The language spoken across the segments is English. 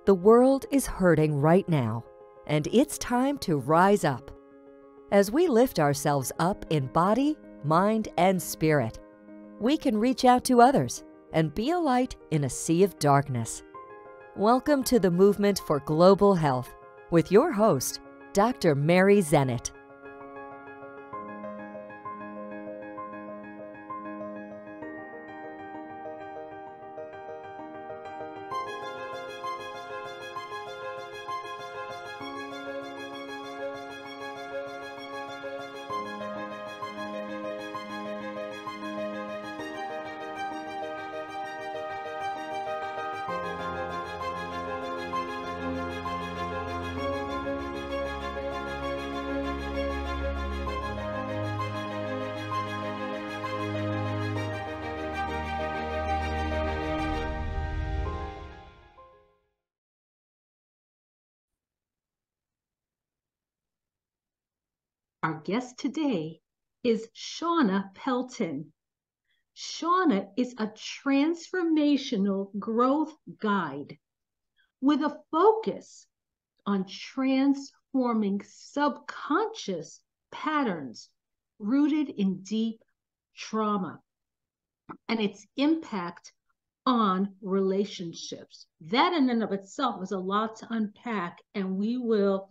The world is hurting right now, and it's time to rise up. As we lift ourselves up in body, mind, and spirit, we can reach out to others and be a light in a sea of darkness. Welcome to the Movement for Global Health with your host, Dr. Mary Zennett. Our guest today is Shawna Pelton. Shawna is a transformational growth guide with a focus on transforming subconscious patterns rooted in deep trauma and its impact on relationships. That in and of itself is a lot to unpack, and we will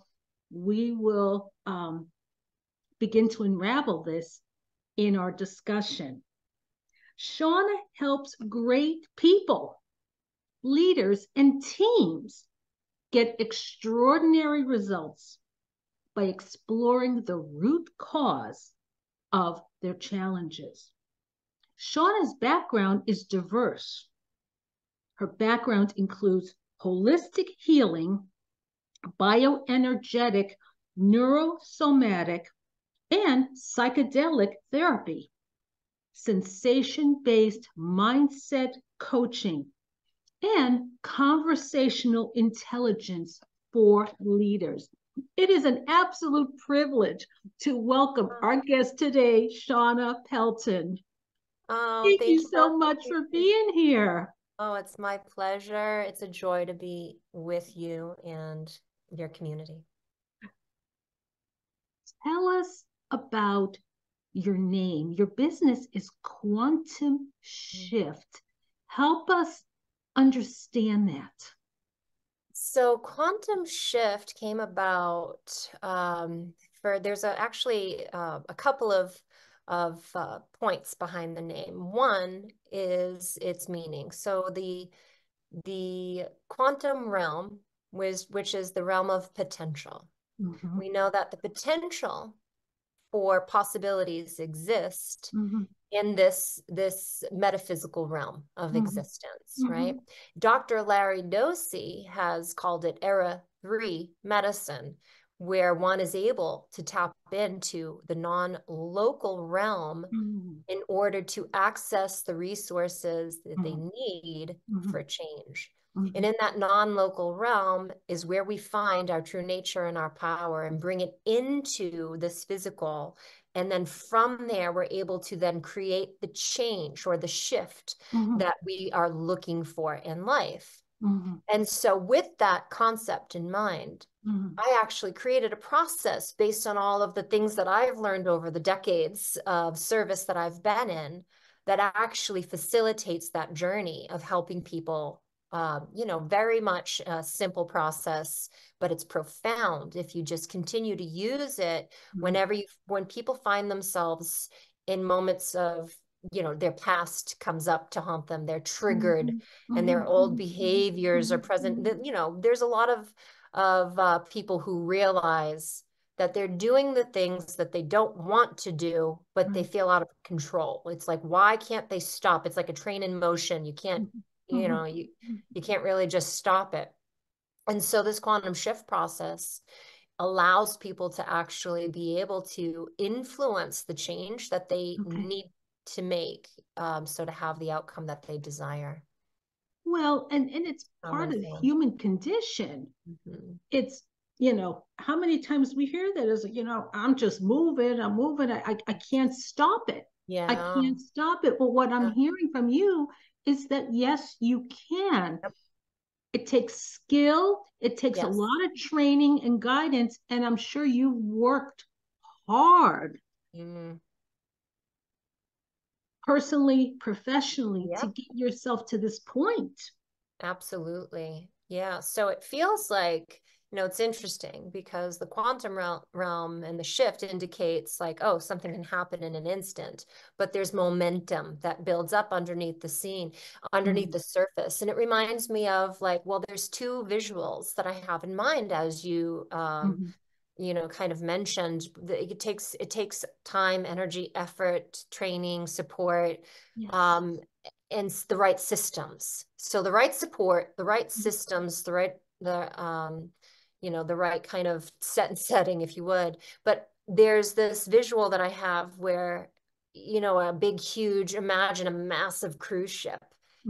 begin to unravel this in our discussion. Shawna helps great people, leaders, and teams get extraordinary results by exploring the root cause of their challenges. Shawna's background is diverse. Her background includes holistic healing, bioenergetic, neurosomatic, and psychedelic therapy, sensation-based mindset coaching, and conversational intelligence for leaders. It is an absolute privilege to welcome our guest today, Shawna Pelton. Thank you so much for being here. Oh, it's my pleasure. It's a joy to be with you and your community. Tell us about your name. Your business is Quantum Shift. Help us understand that. So Quantum Shift came about there's actually a couple of points behind the name. One is its meaning. So the quantum realm, which is the realm of potential. Mm-hmm. We know that the potential for possibilities exist mm-hmm. in this metaphysical realm of mm-hmm. existence, mm-hmm. right? Dr. Larry Dossey has called it Era 3 medicine, where one is able to tap into the non-local realm mm-hmm. in order to access the resources that mm-hmm. they need mm-hmm. for change. Mm-hmm. And in that non-local realm is where we find our true nature and our power and bring it into this physical. And then from there, we're able to then create the change or the shift mm-hmm. that we are looking for in life. Mm-hmm. And so with that concept in mind, mm-hmm. I actually created a process based on all of the things that I've learned over the decades of service that I've been in that actually facilitates that journey of helping people. Very much a simple process, but it's profound if you just continue to use it mm-hmm. when people find themselves in moments of, their past comes up to haunt them, they're triggered mm-hmm. and their old behaviors mm-hmm. are present. There's a lot of people who realize that they're doing the things that they don't want to do, but mm-hmm. they feel out of control. It's like, why can't they stop? It's like a train in motion. You can't mm-hmm. You can't really just stop it. And so this quantum shift process allows people to actually be able to influence the change that they need to make, so to have the outcome that they desire. Well, and it's part of the human condition. Mm-hmm. It's, how many times we hear that as, I'm just moving, I can't stop it. Yeah. I can't stop it. But what I'm hearing from you is that, yes, you can. Yep. It takes skill. It takes a Yes. lot of training and guidance. And I'm sure you've worked hard personally, professionally to Yep. get yourself to this point. Absolutely. Yeah. So it feels like, it's interesting because the quantum realm and the shift indicates like, oh, something can happen in an instant, but there's momentum that builds up underneath the scene, underneath the surface. And it reminds me of like, well, there's two visuals that I have in mind as you, kind of mentioned that it takes time, energy, effort, training, support, Yes. and the right systems. So the right support, the right systems, the right kind of setting, if you would. But there's this visual that I have where, a big, huge, imagine a massive cruise ship.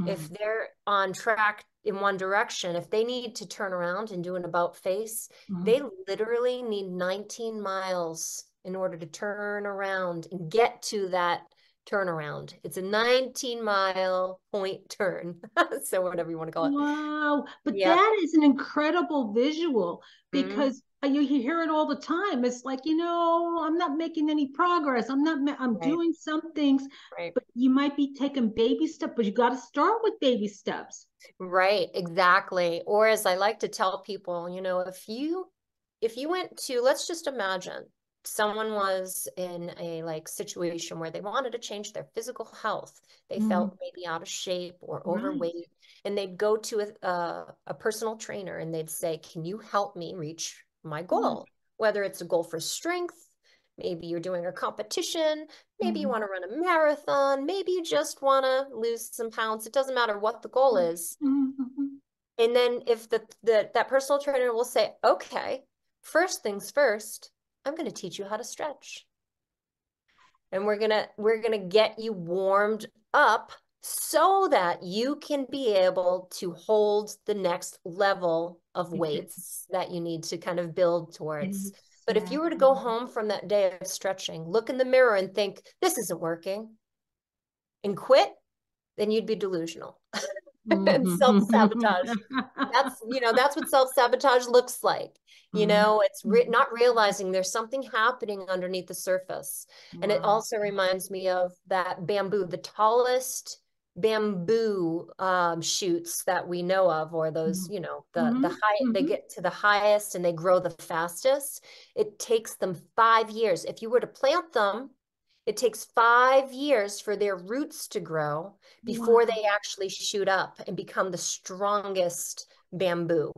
If they're on track in one direction, if they need to turn around and do an about face, they literally need 19 miles in order to turn around and get to that turnaround. It's a 19-mile point turn. So whatever you want to call it. Wow. But Yep. that is an incredible visual Mm-hmm. because you hear it all the time. It's like, I'm not making any progress. I'm Right. doing some things, Right. but you might be taking baby steps, but you got to start with baby steps. Right, exactly. Or as I like to tell people, if you went to, let's just imagine someone was in a like situation where they wanted to change their physical health. They felt maybe out of shape or Right. overweight, and they'd go to a personal trainer and they'd say, "Can you help me reach my goal?" Whether it's a goal for strength, maybe you're doing a competition, maybe you want to run a marathon, maybe you just want to lose some pounds. It doesn't matter what the goal is. And then if that personal trainer will say, "Okay, first things first, I'm going to teach you how to stretch. And we're going to get you warmed up so that you can be able to hold the next level of weights that you need to kind of build towards." But if you were to go Exactly. home from that day of stretching, look in the mirror and think, "This isn't working," and quit, then you'd be delusional and self-sabotage. That's what self-sabotage looks like. It's not realizing there's something happening underneath the surface. And it Wow. also reminds me of that bamboo, the tallest bamboo shoots that we know of, or those, the high, they get to the highest and they grow the fastest. It takes them 5 years. If you were to plant them, it takes 5 years for their roots to grow before Wow. they actually shoot up and become the strongest bamboo.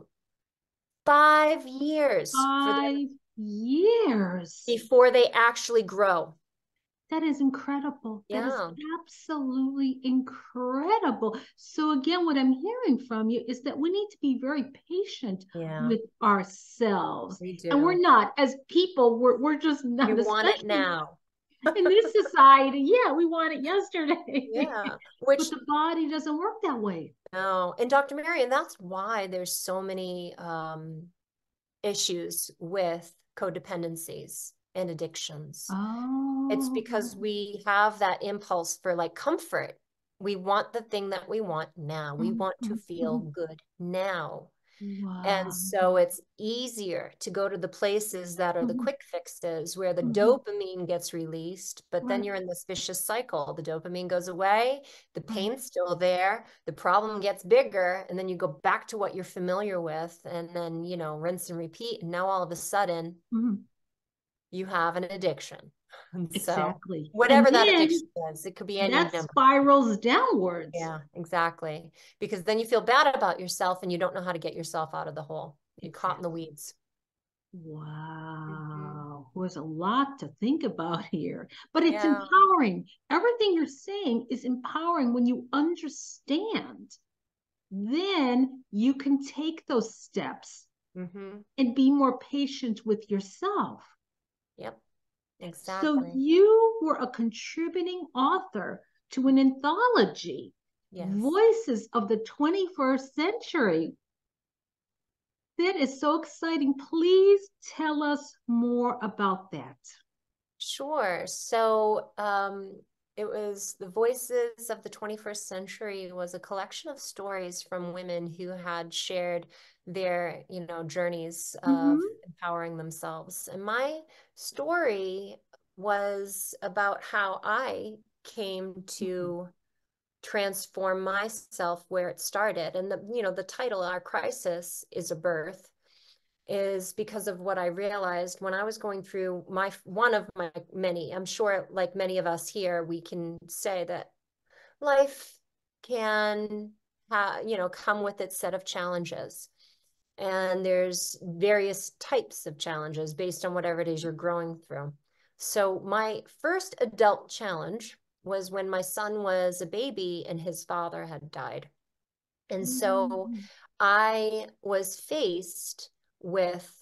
5 years for them 5 years. before they actually grow. That is incredible. That is Yeah. absolutely incredible. So, again, what I'm hearing from you is that we need to be very patient Yeah, with ourselves. we And we're do. not, as people, we're just We not, want it especially now. in this society. Yeah, we want it yesterday. Yeah, But which the body doesn't work that way. no, and Dr. Marion, that's why there's so many issues with codependencies and addictions. It's because Oh, we have that impulse for like comfort. We want the thing that we want now. We want to feel good now. And wow. so it's easier to go to the places that are the quick fixes where the Mhm. dopamine gets released, but then Right, you're in this vicious cycle. The dopamine goes away, the right. pain's still there, the problem gets bigger, and then you go back to what you're familiar with, and then, rinse and repeat. And now all of a sudden, Mhm. you have an addiction. And so, Exactly. And whatever that then addiction is, it could be any that number. spirals downwards. Yeah, exactly. Because then you feel bad about yourself and you don't know how to get yourself out of the hole. You're caught in the Exactly. weeds. Mhm. Wow. There's a lot to think about here, but it's Yeah. empowering. Everything you're saying is empowering when you understand. Then you can take those steps Mm-hmm. and be more patient with yourself. Yep. So Exactly. you were a contributing author to an anthology, Yes. Voices of the 21st Century. That is so exciting. Please tell us more about that. Sure. So, It was the Voices of the 21st Century was a collection of stories from women who had shared their, journeys of empowering themselves. And my story was about how I came to transform myself where it started. And the title, Our Crisis is a Birth, is because of what I realized when I was going through one of my many, I'm sure like many of us here, we can say that life can come with its set of challenges. And there's various types of challenges based on whatever it is you're growing through. So my first adult challenge was when my son was a baby and his father had died. And so I was faced with,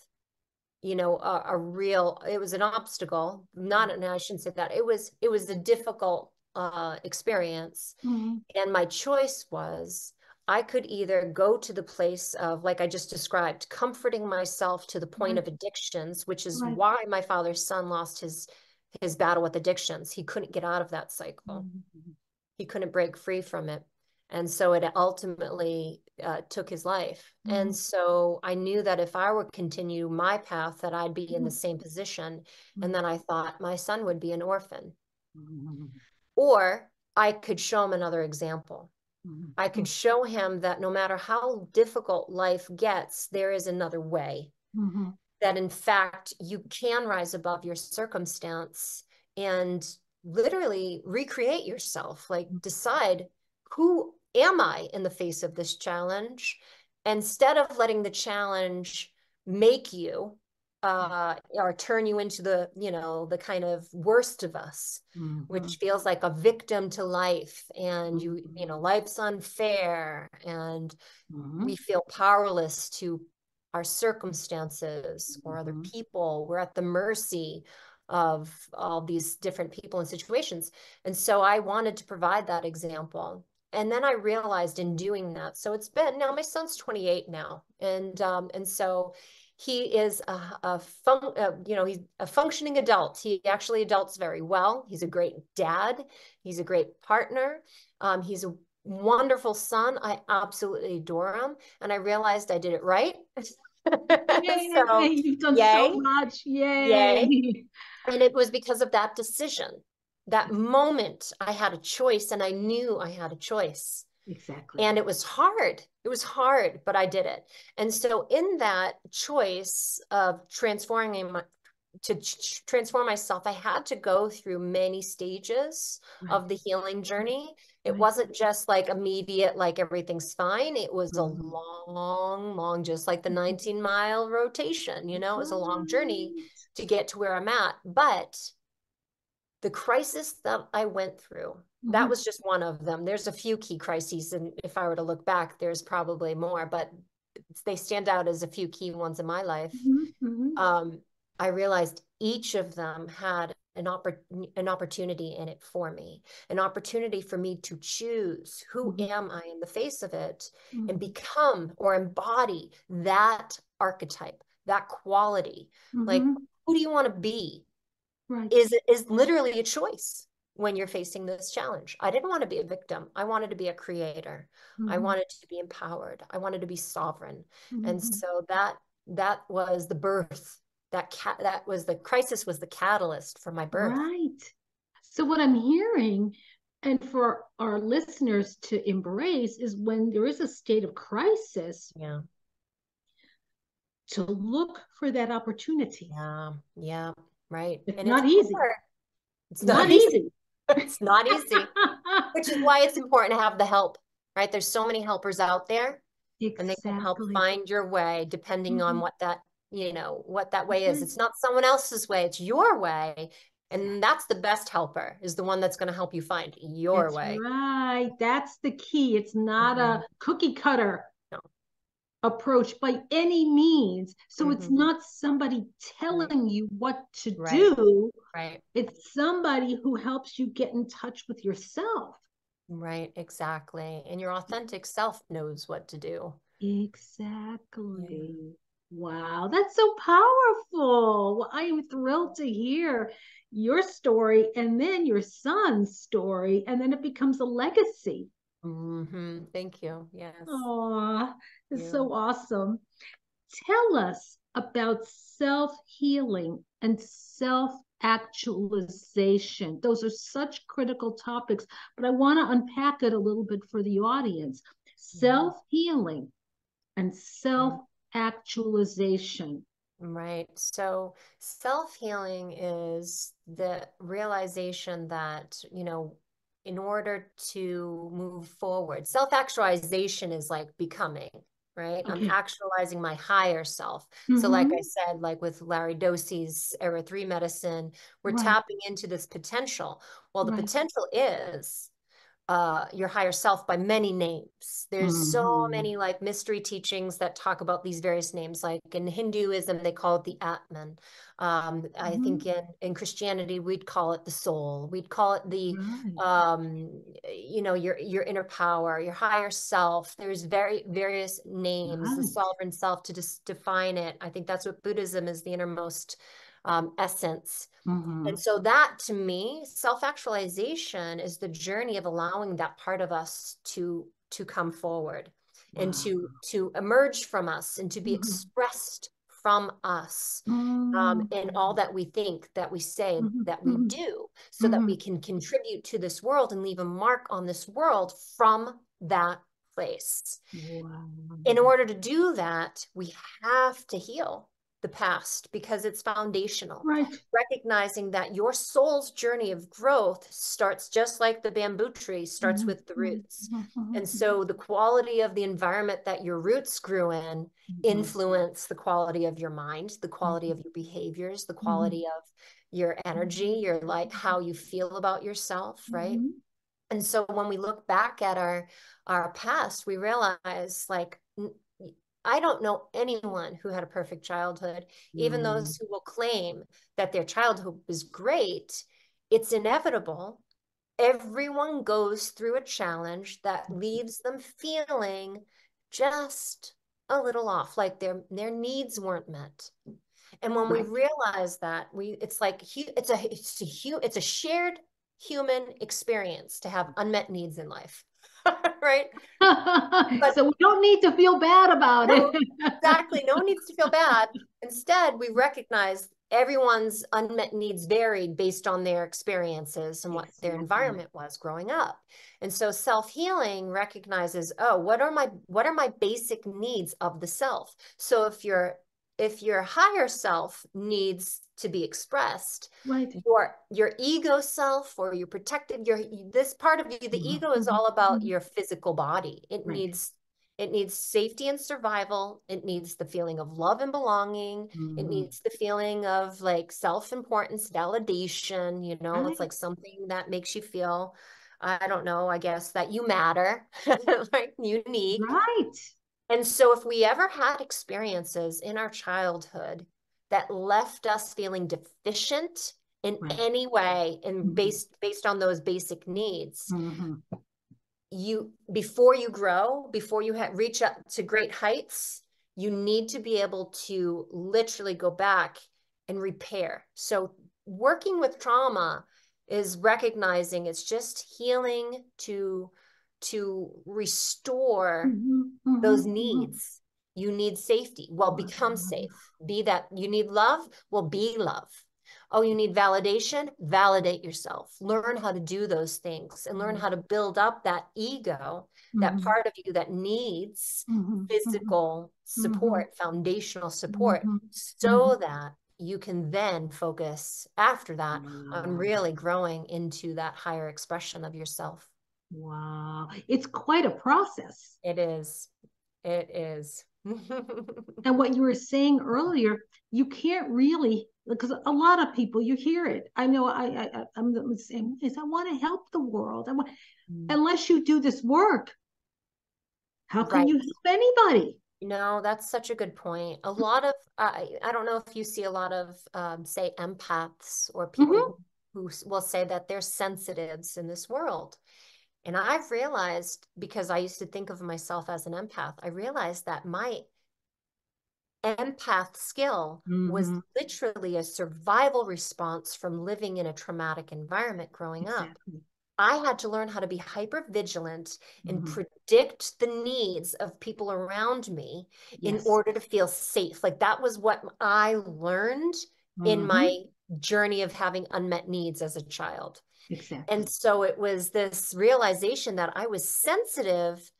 a real, it was an obstacle, I shouldn't say that. It was a difficult experience. And my choice was I could either go to the place of, like I just described, comforting myself to the point of addictions, which is why my father's son lost his battle with addictions. He couldn't get out of that cycle. He couldn't break free from it. And so it ultimately took his life. And so I knew that if I were to continue my path, that I'd be in the same position. And then I thought my son would be an orphan. Or I could show him another example. I could show him that no matter how difficult life gets, there is another way. That in fact, you can rise above your circumstance and literally recreate yourself, like decide, who am I in the face of this challenge? Instead of letting the challenge make you or turn you into the kind of worst of us, which feels like a victim to life, and life's unfair, and we feel powerless to our circumstances or other people. We're at the mercy of all these different people and situations. And so I wanted to provide that example. And then I realized in doing that, so it's been, now my son's 28 now. And so he is he's a functioning adult. He actually adults very well. He's a great dad. He's a great partner. He's a wonderful son. I absolutely adore him. And I realized I did it right. Yay, So, you've done yay, so much. Yay. yay. And it was because of that decision. That moment I had a choice, and I knew I had a choice. Exactly. And it was hard. It was hard, but I did it. And so in that choice of transforming to transform myself, I had to go through many stages of the healing journey. It wasn't just like immediate, like everything's fine. It was a long, just like the 19-mile rotation, it was a long journey to get to where I'm at. But the crisis that I went through, that was just one of them. There's a few key crises, and if I were to look back, there's probably more, but they stand out as a few key ones in my life. I realized each of them had an opportunity in it for me, an opportunity for me to choose who am I in the face of it, and become or embody that archetype, that quality. Like, who do you want to be? Is literally a choice when you're facing this challenge. I didn't want to be a victim. I wanted to be a creator. I wanted to be empowered. I wanted to be sovereign. And so that was the birth. That was the crisis, was the catalyst for my birth. Right. So what I'm hearing, and for our listeners to embrace, is when there is a state of crisis, to look for that opportunity. Yeah, right. It's not easy. It's not easy. It's not easy, which is why it's important to have the help, right? There's so many helpers out there, and they can help find your way depending on what that, what that way is. It's not someone else's way, it's your way. And that's the best helper, is the one that's going to help you find your way. Right. That's the key. It's not a cookie cutter approach by any means. So it's not somebody telling you what to do. It's somebody who helps you get in touch with yourself. Right, exactly. And your authentic self knows what to do. Exactly. Wow, that's so powerful. Well, I am thrilled to hear your story and then your son's story, and then it becomes a legacy. Thank you. Yes. Oh, it's You. so awesome. Tell us about self-healing and self-actualization. Those are such critical topics, but I want to unpack it a little bit for the audience. Self-healing and self-actualization. Right. So self-healing is the realization that, in order to move forward, self-actualization is like becoming, right? I'm Okay. actualizing my higher self. So like I Mm-hmm. said, like with Larry Dossey's Era 3 medicine, we're Right. tapping into this potential. Well, the Right. potential is your higher self by many names. There's so Mm-hmm. many like mystery teachings that talk about these various names. Like in Hinduism, they call it the Atman. I Mm-hmm. think in Christianity, we'd call it the soul. We'd call it the Right. your inner power, your higher self. There's various names, the Right. sovereign self to just define it. I think that's what Buddhism is, the innermost essence. Mm-hmm. And so that to me, self-actualization is the journey of allowing that part of us to come forward and Wow. to emerge from us and to be Mm-hmm. expressed from us in all Mm-hmm. that we think, that we say, that we Mm-hmm. do, so that Mm-hmm. we can contribute to this world and leave a mark on this world from that place. Wow. In order to do that, we have to heal the past because it's foundational. Right. Recognizing that your soul's journey of growth starts just like the bamboo tree starts Mm-hmm. with the roots. And Mm-hmm. so the quality of the environment that your roots grew in Mm-hmm. influence the quality of your mind, the quality of your behaviors, the Mm-hmm. quality of your energy, your like how you feel about yourself, right? Mm-hmm. And so when we look back at our past, we realize like I don't know anyone who had a perfect childhood, even Mm. those who will claim that their childhood was great. It's inevitable. Everyone goes through a challenge that leaves them feeling just a little off, like their needs weren't met. And when we Right. realize that, it's like it's a shared human experience to have unmet needs in life, right? But So we don't need to feel bad about no, it. exactly. No one needs to feel bad. Instead, we recognize everyone's unmet needs varied based on their experiences and what their Exactly. environment was growing up. And so self-healing recognizes, oh, what are my basic needs of the self? So if your higher self needs to be expressed, Right. your ego self or your protected your this part of you, the Mhm, ego is mhm, all about mhm. your physical body. it Right. needs it needs safety and survival. It needs the feeling of love and belonging. It Mhm. needs the feeling of like self-importance, validation. It's Right. like something that makes you feel, I don't know, I guess that you matter, like unique. Right. And so if we ever had experiences in our childhood that left us feeling deficient in Right. any way and Mhm, based on those basic needs, mhm. before you grow, before you reach up to great heights, you need to be able to literally go back and repair. So working with trauma is recognizing it's just healing to restore Mhm, mhm, those mhm. needs. You need safety. Well, Wow. become safe. Be that. You need love. Well, be love. Oh, you need validation? Validate yourself. Learn how to do those things and learn Mhm, how to build up that ego, that mhm, part of you that needs mhm, mhm, physical mhm, support, foundational support, mhm, so mhm. that you can then focus after that on Wow. really growing into that higher expression of yourself. Wow. It's quite a process. It is. It is. And what you were saying earlier, you can't really, because a lot of people, you hear it. I know I'm the same, is I want to help the world. Unless you do this work, how can Right. you help anybody? No, that's such a good point. A lot of, I don't know if you see a lot of, say, empaths or people Mhm. who will say that they're sensitives in this world. And I've realized, because I used to think of myself as an empath, I realized that empath skill was literally a survival response from living in a traumatic environment growing up. I had to learn how to be hyper vigilant and predict the needs of people around me in order to feel safe. Like that was what I learned in my journey of having unmet needs as a child. Exactly. And so it was this realization that I was sensitive,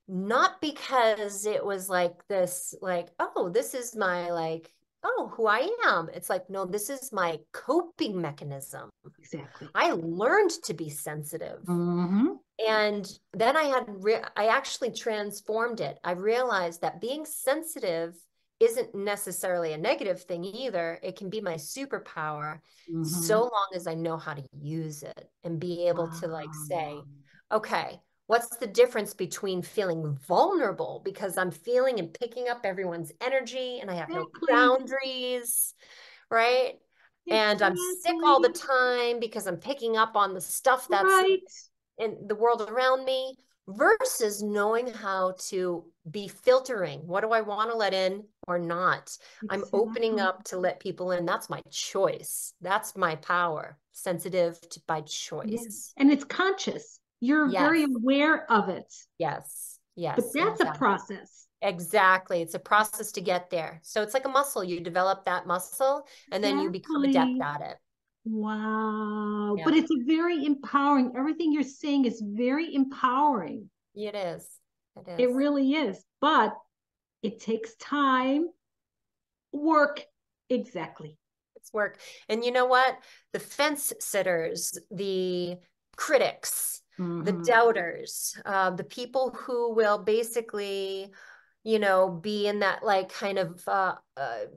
not because it was like this, like, oh, this is my like, oh, who I am. It's like, no, this is my coping mechanism. Exactly. I learned to be sensitive. And then I actually transformed it. I realized that being sensitive isn't necessarily a negative thing either. It can be my superpower so long as I know how to use it and be able to like say, okay, what's the difference between feeling vulnerable because I'm feeling and picking up everyone's energy and I have no boundaries, right? And I'm sick all the time because I'm picking up on the stuff that's in the world around me, versus knowing how to be filtering. What do I want to let in or not? I'm opening up to let people in. That's my choice. That's my power. Sensitive by choice. And it's conscious. You're very aware of it. Yes. But that's a process. Exactly. It's a process to get there. So it's like a muscle. You develop that muscle and then you become adept at it. Wow. Yeah. But it's a very empowering. Everything you're saying is very empowering. It is. It is. It really is. But it takes time, work. Exactly. It's work. And you know what? The fence sitters, the critics, the doubters, the people who will basically, you know, be in that like kind of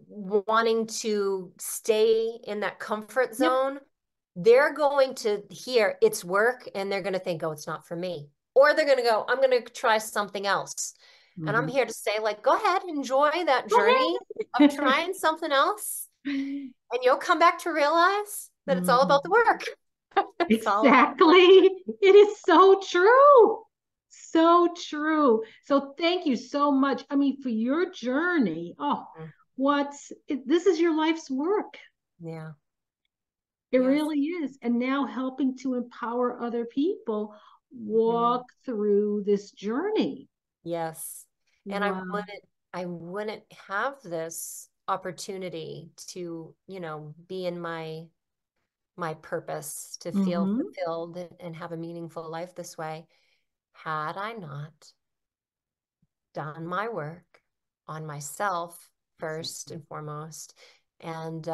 wanting to stay in that comfort zone, they're going to hear it's work and they're going to think, oh, it's not for me. Or they're going to go, I'm going to try something else. And I'm here to say, like, go ahead, enjoy that journey of trying something else. And you'll come back to realize that it's all about the work. Exactly. It is so true. So true. So thank you so much. I mean, for your journey. Oh, this is your life's work. Yeah. It really is. And now helping to empower other people walk through this journey. Yes. And I wouldn't have this opportunity to, you know, be in my purpose, to feel fulfilled and have a meaningful life this way, had I not done my work on myself first and foremost. And,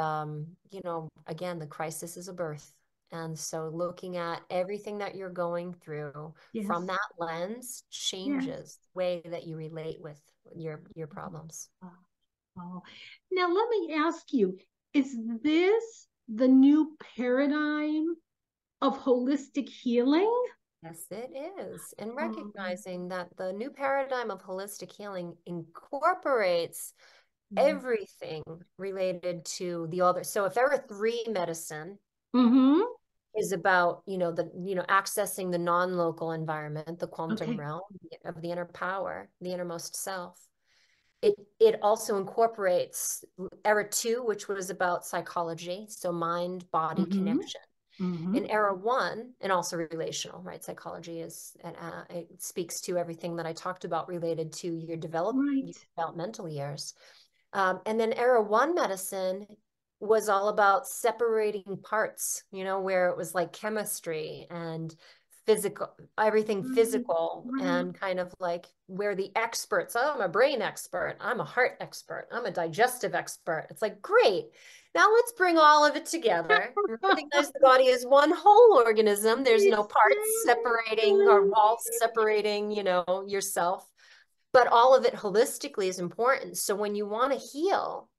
you know, again, the crisis is a birth. And so looking at everything that you're going through from that lens changes the way that you relate with your problems. Oh. Now, let me ask you, is this the new paradigm of holistic healing? Yes, it is. And recognizing that the new paradigm of holistic healing incorporates everything related to the other. So if Era-3 medicine is about, you know, accessing the non-local environment, the quantum realm of the inner power, the innermost self. It also incorporates Era-2, which was about psychology, so mind body connection. In Era-1, and also relational, right? Psychology is, it speaks to everything that I talked about related to your developmental years. And then Era-1 medicine was all about separating parts, you know, where it was like chemistry and physical, everything physical, and kind of like where the experts, oh, I'm a brain expert, I'm a heart expert, I'm a digestive expert. It's like, great. Now let's bring all of it together. Recognize the body as one whole organism. There's no parts separating or walls separating, you know, yourself. But all of it holistically is important. So when you want to heal,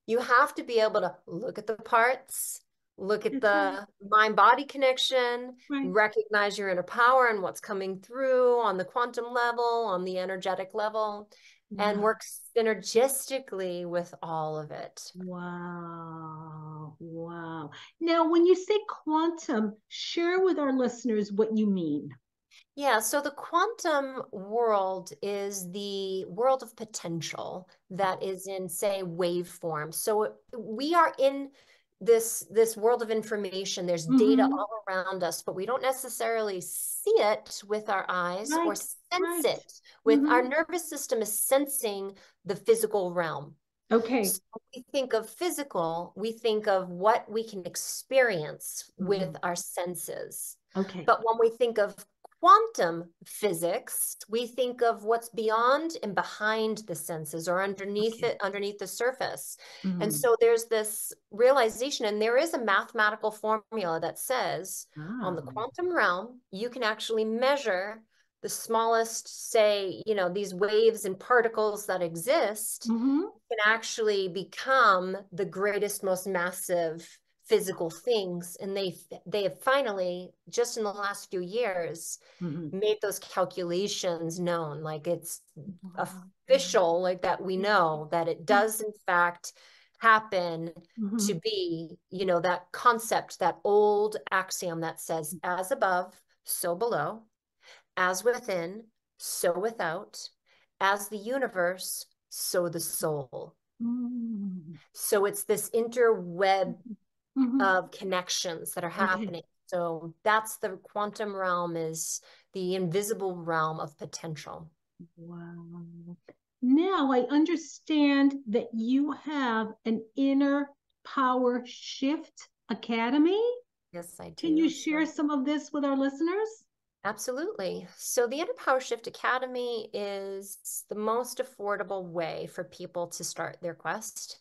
you have to be able to look at the parts, look at the mind-body connection, recognize your inner power and what's coming through on the quantum level, on the energetic level, and work synergistically with all of it. Wow. Wow. Now, when you say quantum, share with our listeners what you mean. Yeah, so the quantum world is the world of potential that is in, say, waveform. So we are in this world of information. There's data Mm-hmm. all around us, but we don't necessarily see it with our eyes or Right, sense right. it with our Mm-hmm. nervous system is sensing the physical realm. Okay. So when we think of physical, we think of what we can experience Mm-hmm. with our senses. Okay. But when we think of quantum physics, we think of what's beyond and behind the senses or underneath Okay. it, underneath the surface. And Mm-hmm. so there's this realization, and there is a mathematical formula that says on Ah. the quantum realm, you can actually measure the smallest, say, these waves and particles that exist Mm-hmm. can actually become the greatest, most massive physical things. And they have finally, just in the last few years, Mm-hmm. made those calculations known. Like it's Wow. official, like that we know that it does in fact happen Mm-hmm. to be, that concept, that old axiom that says, as above, so below, as within, so without, as the universe, so the soul. Mm-hmm. So it's this interweb Mm-hmm. of connections that are Okay. happening. So that's the quantum realm, is the invisible realm of potential. Wow. Now I understand that you have an inner power shift academy. Yes, I Can you do. share So some of this with our listeners? absolutely. So the Inner Power Shift Academy is the most affordable way for people to start their quest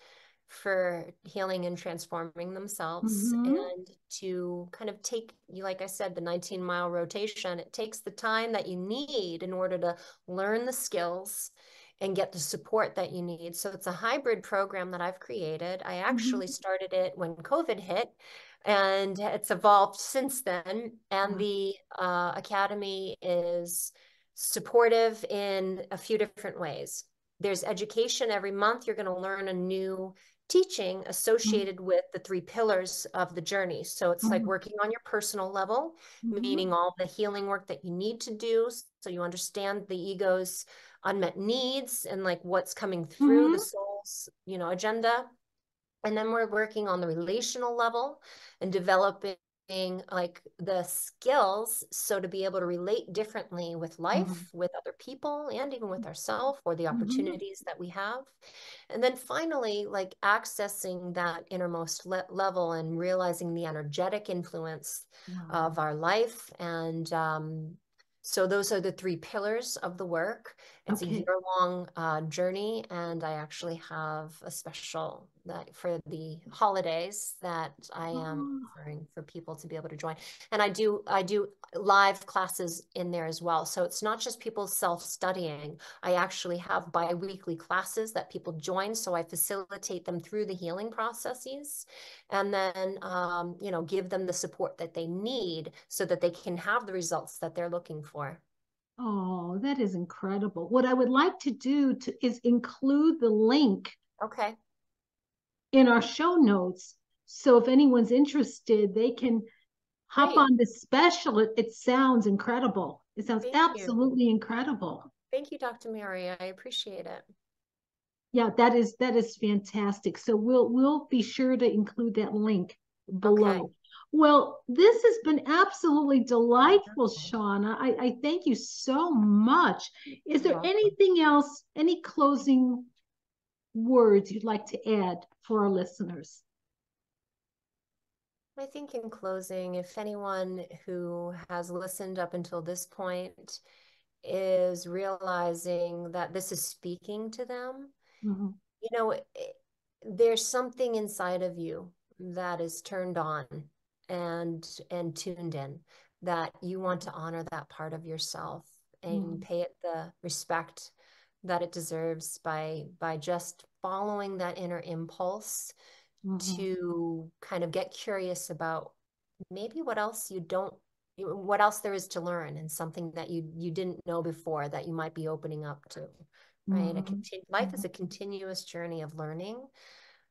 for healing and transforming themselves, Mm-hmm. and to kind of take, like I said, the 19-mile rotation. It takes the time that you need in order to learn the skills and get the support that you need. So it's a hybrid program that I've created. I actually Mm-hmm. started it when COVID hit, and it's evolved since then. And Wow. the academy is supportive in a few different ways. There's education every month. You're going to learn a new teaching associated with the three pillars of the journey. So it's like Mm-hmm. working on your personal level, Mm-hmm. meaning all the healing work that you need to do. So you understand the ego's unmet needs and like what's coming through the Mm-hmm. soul's, agenda. And then we're working on the relational level and developing like the skills, so to be able to relate differently with Mm-hmm. life, with other people, and even with ourselves, or the Mm-hmm. opportunities that we have. And then finally, like accessing that innermost level and realizing the energetic influence Wow. of our life. And so those are the three pillars of the work. It's a Okay. year-long journey, and I actually have a special that for the holidays that I am Oh, offering for people to be able to join. And I do live classes in there as well. So it's not just people self-studying. I actually have bi-weekly classes that people join. So I facilitate them through the healing processes, and then give them the support that they need so that they can have the results that they're looking for. oh, that is incredible. What I would like to do is include the link Okay, in our show notes. So if anyone's interested, they can hop great. on this special. It sounds incredible. It sounds Thank you. absolutely incredible. Thank you, Dr. Mary. I appreciate it. Yeah, that is fantastic. So we'll be sure to include that link Okay. below. Well, this has been absolutely delightful, Wonderful. Shawna. I thank you so much. Is You're there welcome. anything else, any closing words you'd like to add for our listeners? I think in closing, if anyone who has listened up until this point is realizing that this is speaking to them, Mhm. you know, there's something inside of you that is turned on and tuned in, that you want to honor that part of yourself and Mhm. pay it the respect that it deserves by just following that inner impulse Mhm. to kind of get curious about maybe what else there is to learn, and something that you didn't know before that you might be opening up to, right? Mhm. Life is Mhm. a continuous journey of learning.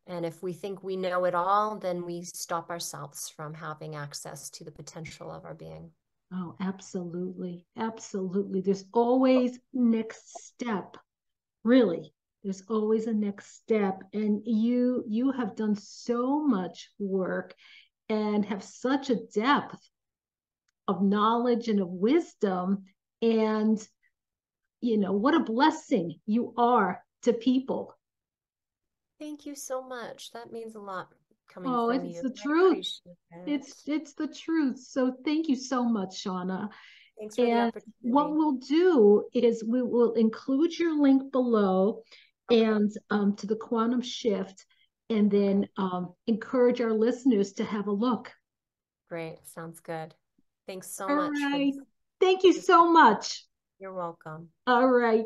And if we think we know it all, then we stop ourselves from having access to the potential of our being. Oh, absolutely. Absolutely. There's always next step. Really. There's always a next step. And you have done so much work and have such a depth of knowledge and of wisdom. And what a blessing you are to people. Thank you so much. That means a lot coming Oh, from it's you. the I truth. appreciate It's it. it's the truth. So thank you so much, Shawna. Thanks for the And what opportunity. we'll do is we will include your link below Okay. and to the quantum shift, and Okay. then encourage our listeners to have a look. Great. Sounds good. Thanks so All much for right. this. Thank you this- so much. You're welcome. All right.